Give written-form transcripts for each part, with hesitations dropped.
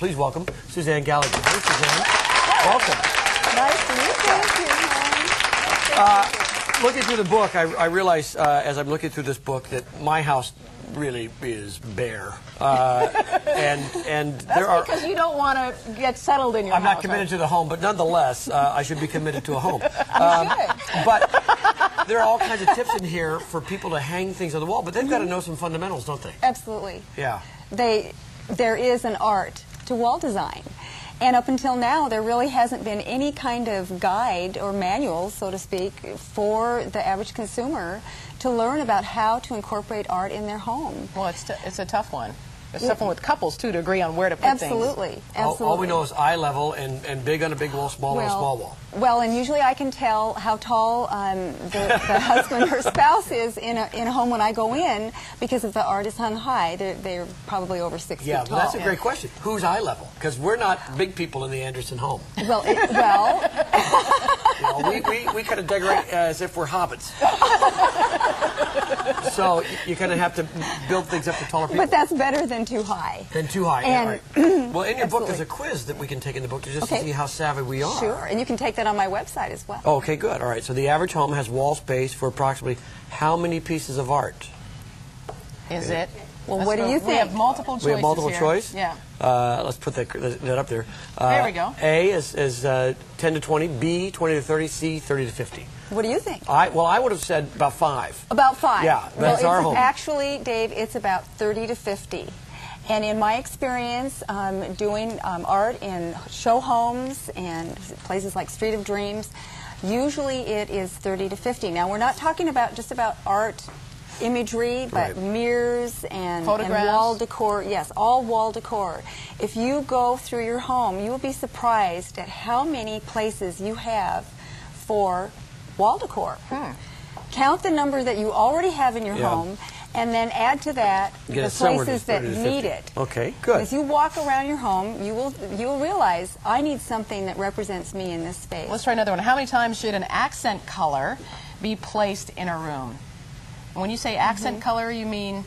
Please welcome Suzanne Gallagher. Hey, Suzanne. Welcome. Nice to meet you. Looking through the book, I realize as I'm looking through this book that my house really is bare. And there are. Because you don't want to get settled in your I'm house. not committed to the home, but nonetheless, I should be committed to a home. Should. But there are all kinds of tips in here for people to hang things on the wall, but they've got to know some fundamentals, don't they? Absolutely. Yeah. There is an art to wall design. And up until now, there really hasn't been any kind of guide or manual, so to speak, for the average consumer to learn about how to incorporate art in their home. Well, it's a tough one. It's tough one with couples, too, to agree on where to put things. Absolutely. All we know is eye level and big on a big wall, small on a small wall. Well, and usually I can tell how tall the husband or spouse is in a home when I go in, because if the art is hung high, they're probly over 6 feet tall. Yeah, but that's a great question. Who's eye level? Because we're not big people in the Anderson home. Well, we kind of decorate as if we're hobbits. So you kind of have to build things up to taller people. but that's better than too high. Than too high. And Yeah, right. Well, in your book, there's a quiz that we can take in the book to see how savvy we are. Sure, and you can take that on my website as well. Oh, okay, good. All right, so the average home has wall space for approximately how many pieces of art? Is it? Well, what do you think? We have multiple choices. We have multiple here. choice? Yeah. Let's put that up there. There we go. A is 10 to 20, B 20 to 30, C 30 to 50. What do you think? I would have said about 5. About 5. Yeah, that's our home. Actually, Dave, it's about 30 to 50. And in my experience doing art in show homes and places like Street of Dreams, usually it is 30 to 50. Now, we're not talking about just about art imagery, but mirrors and wall decor. Yes, all wall decor. If you go through your home, you will be surprised at how many places you have for wall decor. Count the number that you already have in your home, and then add to that the places that need it. Okay, good. As you walk around your home, you will realize, I need something that represents me in this space. Let's try another one. How many times should an accent color be placed in a room? When you say accent color, you mean?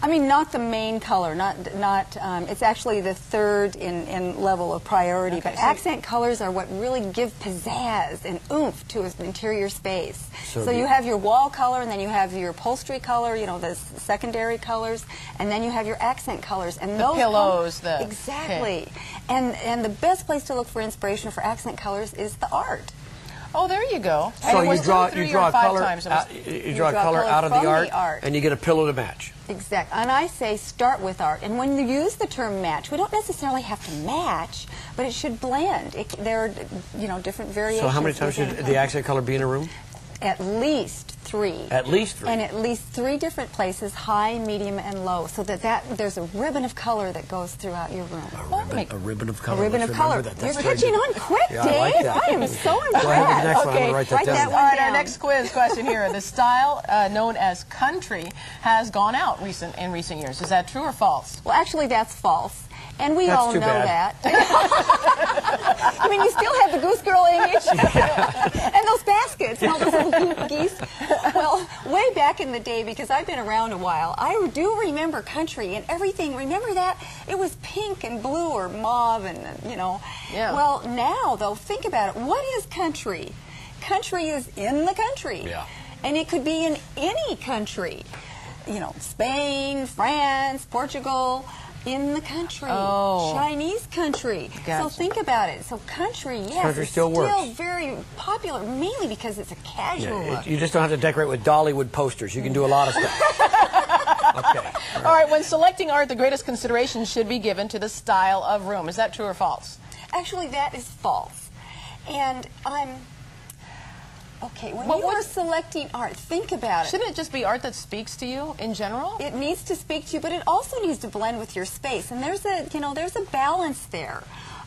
I mean, not the main color, it's actually the third in level of priority, but accent colors are what really give pizzazz and oomph to an interior space. So you have your wall color, and then you have your upholstery color, you know, the secondary colors, and then you have your accent colors. And the pillows, Exactly. And the best place to look for inspiration for accent colors is the art. Oh, there you go. So you draw a color out of the art, and you get a pillow to match. Exactly. And I say start with art. And when you use the term match, we don't necessarily have to match, but it should blend. There are, different variations. So how many times should the accent color be in a room? At least 3. At least 3. And at least 3 different places, high, medium, and low, so that there's a ribbon of color that goes throughout your room. A ribbon of color. A ribbon of color. You're catching on quick, Dave. I like that. I am so impressed. Go ahead with the next one. I'm going to write that down. That one All right, down. our next quiz question here. The style known as country has gone out in recent years. Is that true or false? Well, actually, that's false. And we all know that. I mean, you still have the goose girl image and those baskets and all those little geese. Well, way back in the day, because I've been around a while, I do remember country and everything. Remember that? It was pink and blue or mauve and, Yeah. Well, now, though, think about it. What is country? Country is in the country. Yeah. And it could be in any country. Spain, France, Portugal. In the country, Chinese country. Gotcha. So think about it. So country, yes, country it's still works. Very popular, mainly because it's a casual look. You just don't have to decorate with Dollywood posters. You can do a lot of stuff. Okay. All right, when selecting art, the greatest consideration should be given to the style of room. Is that true or false? Actually, that is false. And okay, when you are selecting art, think about it. Shouldn't it just be art that speaks to you in general? It needs to speak to you, but it also needs to blend with your space. And there's a balance there.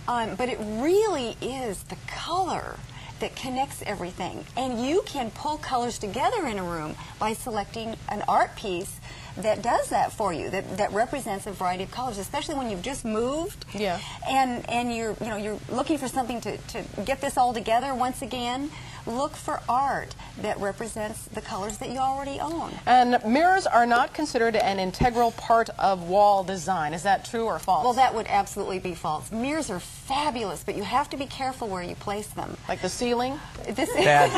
But it really is the color that connects everything. And you can pull colors together in a room by selecting an art piece that does that for you, that represents a variety of colors, especially when you've just moved. Yeah. And you're looking for something to get this all together once again. look for art that represents the colors that you already own. And mirrors are not considered an integral part of wall design. Is that true or false? Well, that would absolutely be false. Mirrors are fabulous, but you have to be careful where you place them. Like the ceiling? Bad.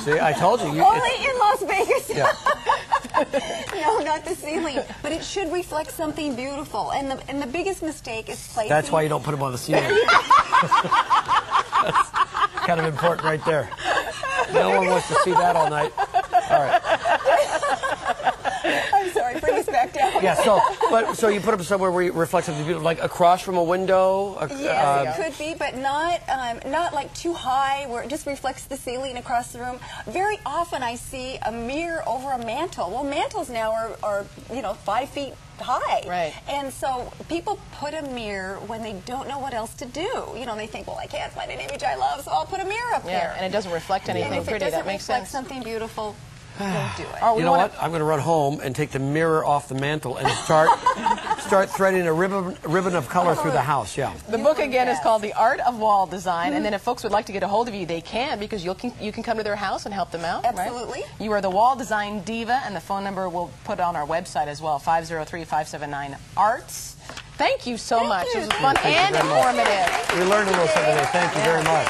See, I told you. Only in Las Vegas. Yeah. No, not the ceiling. But it should reflect something beautiful. And the biggest mistake is placing... That's why you don't put them on the ceiling. That's kind of important right there. No one wants to see that all night. All right. I'm sorry, bring us back down. Yeah, so you put them somewhere where you reflect something beautiful, like across from a window? Yes, it could be, but not like too high where it just reflects the ceiling across the room. Very often I see a mirror over a mantle. Well, mantles now are 5 feet high. Right. And so people put a mirror when they don't know what else to do. They think, well, I can't find an image I love, so I'll put a mirror up there. And it doesn't reflect anything pretty. That makes sense. If it doesn't reflect something beautiful, don't do it. You know what? I'm going to run home and take the mirror off the mantle and start threading a ribbon of color through the house. Yeah. The book again is called The Art of Wall Design, and then if folks would like to get a hold of you, they can, because you can come to their house and help them out. Absolutely. Right? You are the Wall Design Diva, and the phone number we'll put on our website as well, 503-579-ARTS. Thank you so much. You. It was fun and informative. We learned a little something today. Thank you very much.